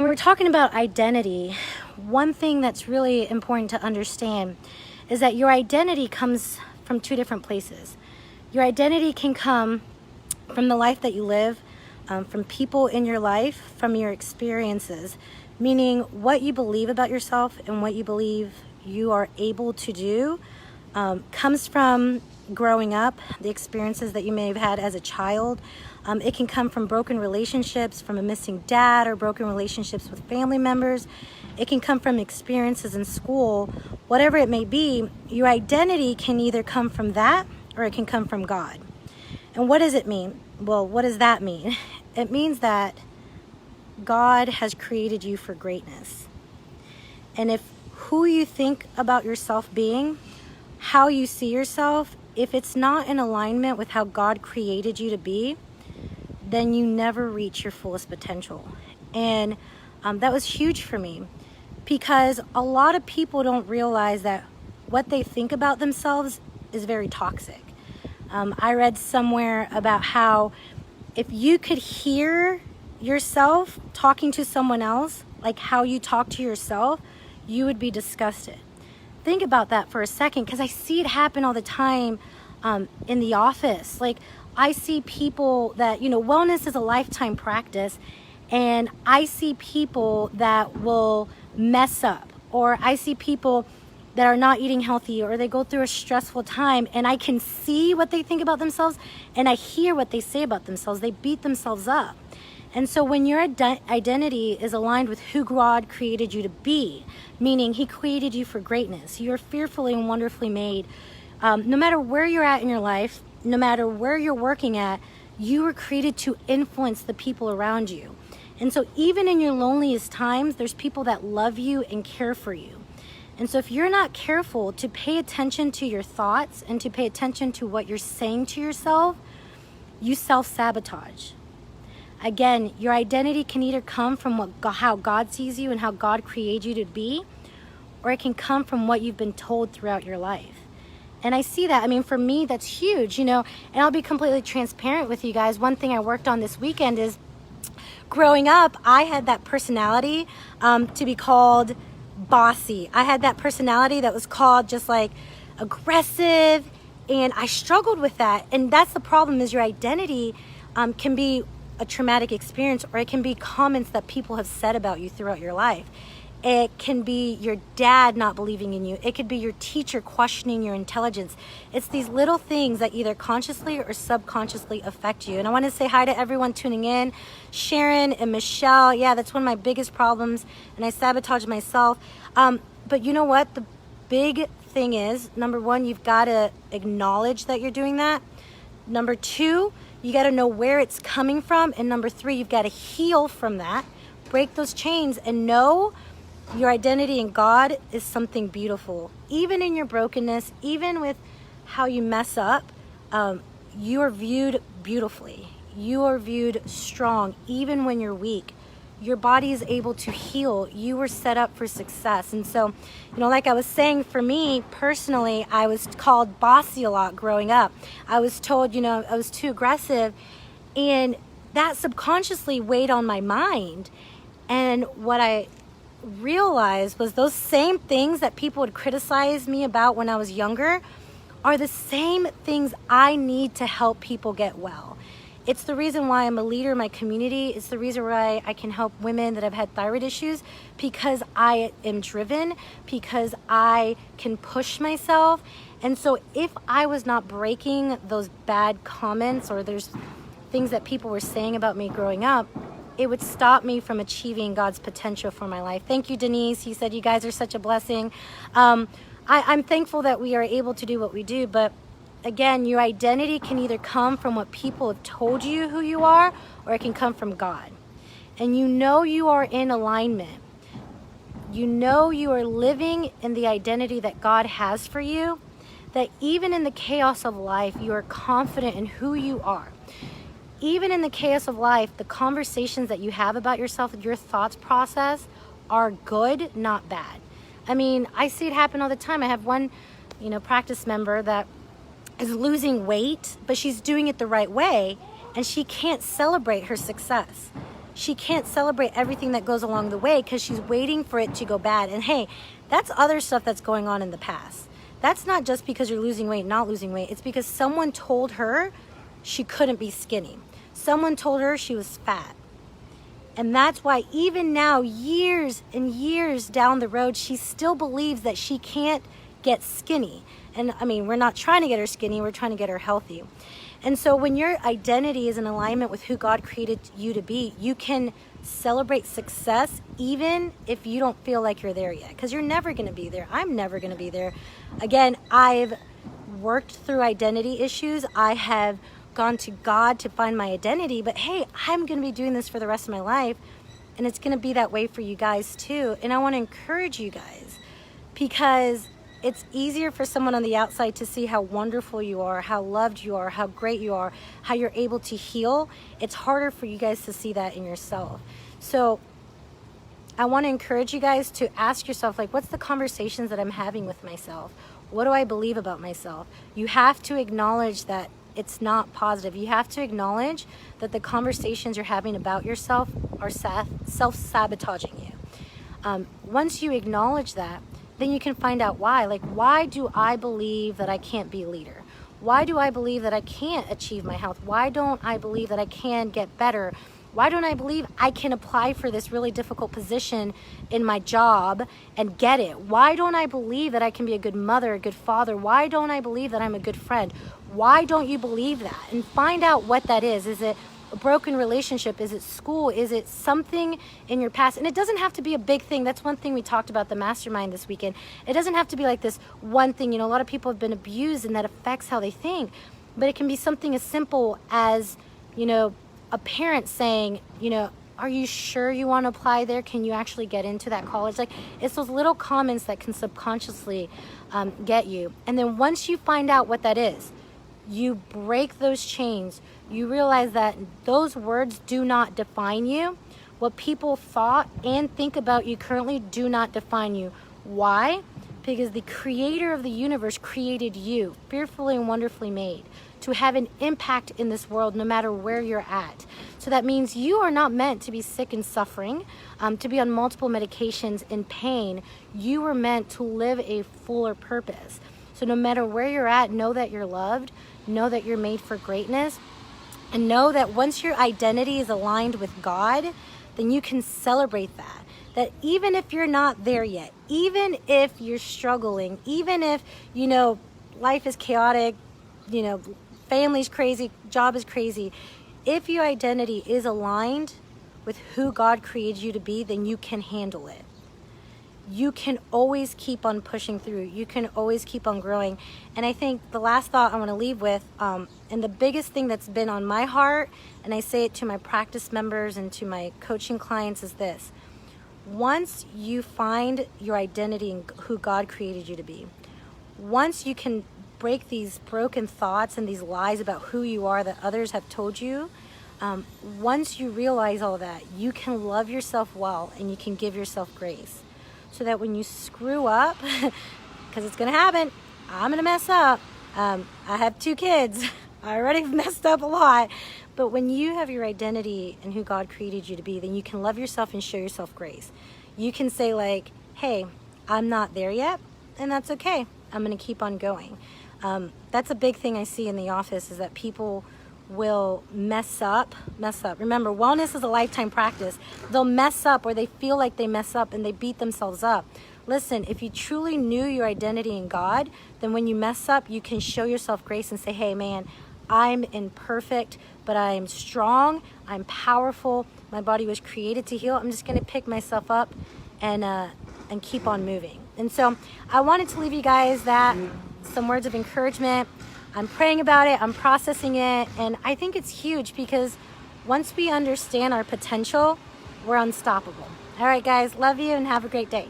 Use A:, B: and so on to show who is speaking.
A: we're talking about identity, one thing that's really important to understand is that your identity comes from two different places. Your identity can come from the life that you live, from people in your life, from your experiences, meaning what you believe about yourself and what you believe you are able to do comes from growing up, the experiences that you may have had as a child. It can come from broken relationships, from a missing dad, or broken relationships with family members. It can come from experiences in school. Whatever it may be, your identity can either come from that or it can come from God. And what does it mean? Well, what does that mean? It means that God has created you for greatness. And if who you think about yourself being, how you see yourself, if it's not in alignment with how God created you to be, then you never reach your fullest potential. And that was huge for me, because a lot of people don't realize that what they think about themselves is very toxic. I read somewhere about how if you could hear yourself talking to someone else, like how you talk to yourself, you would be disgusted. Think about that for a second, because I see it happen all the time in the office. Like, I see people that, wellness is a lifetime practice, and I see people that will mess up, or I see people that are not eating healthy, or they go through a stressful time, and I can see what they think about themselves, and I hear what they say about themselves. They beat themselves up. And so when your identity is aligned with who God created you to be, meaning He created you for greatness, you're fearfully and wonderfully made. No matter where you're at in your life, no matter where you're working at, you were created to influence the people around you. And so even in your loneliest times, there's people that love you and care for you. And so if you're not careful to pay attention to your thoughts and to pay attention to what you're saying to yourself, you self-sabotage. Again, your identity can either come from how God sees you and how God created you to be, or it can come from what you've been told throughout your life. And I see that. I mean, for me, that's huge, and I'll be completely transparent with you guys. One thing I worked on this weekend is, growing up, I had that personality to be called bossy. I had that personality that was called just like aggressive, and I struggled with that. And that's the problem, is your identity can be a traumatic experience, or it can be comments that people have said about you throughout your life. It can be your dad not believing in you. It could be your teacher questioning your intelligence. It's these little things that either consciously or subconsciously affect you. And I want to say hi to everyone tuning in. Sharon and Michelle. Yeah, that's one of my biggest problems, and I sabotage myself. But you know what? The big thing is, number one, you've got to acknowledge that you're doing that. Number two, you got to know where it's coming from. And number three, you've got to heal from that. Break those chains and know your identity in God is something beautiful. Even in your brokenness, even with how you mess up, you are viewed beautifully. You are viewed strong, even when you're weak. Your body is able to heal. You were set up for success. And so, like I was saying, for me personally, I was called bossy a lot growing up. I was told, I was too aggressive, and that subconsciously weighed on my mind. And what I realized was those same things that people would criticize me about when I was younger are the same things I need to help people get well. It's the reason why I'm a leader in my community. It's the reason why I can help women that have had thyroid issues, because I am driven, because I can push myself. And so if I was not breaking those bad comments, or there's things that people were saying about me growing up, it would stop me from achieving God's potential for my life. Thank you, Denise. You said you guys are such a blessing. I'm thankful that we are able to do what we do, but again, your identity can either come from what people have told you who you are, or it can come from God. And you are in alignment. You are living in the identity that God has for you, that even in the chaos of life, you are confident in who you are. Even in the chaos of life, the conversations that you have about yourself, your thoughts process, are good, not bad. I mean, I see it happen all the time. I have one, practice member that is losing weight, but she's doing it the right way, and she can't celebrate her success. she can't celebrate everything that goes along the way because she's waiting for it to go bad. And hey, that's other stuff that's going on in the past. That's not just because you're losing weight, not losing weight. It's because someone told her she couldn't be skinny. Someone told her she was fat. And that's why even now, years and years down the road, she still believes that she can't get skinny. And I mean, we're not trying to get her skinny, we're trying to get her healthy. And so when your identity is in alignment with who God created you to be, you can celebrate success even if you don't feel like you're there yet, because you're never going to be there. I'm never going to be there. Again, I've worked through identity issues. I have gone to God to find my identity, but hey, I'm going to be doing this for the rest of my life, and it's going to be that way for you guys too. And I want to encourage you guys, because it's easier for someone on the outside to see how wonderful you are, how loved you are, how great you are, how you're able to heal. It's harder for you guys to see that in yourself. So I want to encourage you guys to ask yourself, like, what's the conversations that I'm having with myself? What do I believe about myself? You have to acknowledge that it's not positive. You have to acknowledge that the conversations you're having about yourself are self-sabotaging you. Once you acknowledge that, then you can find out why. Like, why do I believe that I can't be a leader? Why do I believe that I can't achieve my health? Why don't I believe that I can get better? Why don't I believe I can apply for this really difficult position in my job and get it? Why don't I believe that I can be a good mother, a good father? Why don't I believe that I'm a good friend? Why don't you believe that? And find out what that is. Is it a broken relationship? Is it school? Is it something in your past? And it doesn't have to be a big thing. That's one thing we talked about the mastermind this weekend. It doesn't have to be like this one thing. You know, a lot of people have been abused and that affects how they think. But it can be something as simple as, you know, a parent saying, you know, are you sure you want to apply there? Can you actually get into that college? Like, it's those little comments that can subconsciously get you. And then once you find out what that is, you break those chains. You realize that those words do not define you. What people thought and think about you currently do not define you. Why? Because the creator of the universe created you, fearfully and wonderfully made, to have an impact in this world no matter where you're at. So that means you are not meant to be sick and suffering, to be on multiple medications in pain. You were meant to live a fuller purpose. So no matter where you're at, know that you're loved, know that you're made for greatness, and know that once your identity is aligned with God, then you can celebrate that. That even if you're not there yet, even if you're struggling, even if, you know, life is chaotic, you know, family's crazy, job is crazy, if your identity is aligned with who God created you to be, then you can handle it. You can always keep on pushing through. You can always keep on growing. And I think the last thought I want to leave with, and the biggest thing that's been on my heart, and I say it to my practice members and to my coaching clients, is this. Once you find your identity in who God created you to be, once you can break these broken thoughts and these lies about who you are that others have told you, once you realize all that, you can love yourself well and you can give yourself grace. So that when you screw up, because it's going to happen, I'm going to mess up. I have 2 kids. I already messed up a lot. But when you have your identity and who God created you to be, then you can love yourself and show yourself grace. You can say like, hey, I'm not there yet, and that's okay. I'm going to keep on going. That's a big thing I see in the office, is that people will mess up. Remember, wellness is a lifetime practice. They'll mess up, or they feel like they mess up and they beat themselves up. Listen, if you truly knew your identity in God, then when you mess up, you can show yourself grace and say, hey man, I'm imperfect, but I am strong, I'm powerful, my body was created to heal. I'm just gonna pick myself up and keep on moving. And so I wanted to leave you guys some words of encouragement. I'm praying about it, I'm processing it, and I think it's huge because once we understand our potential, we're unstoppable. All right, guys, love you and have a great day.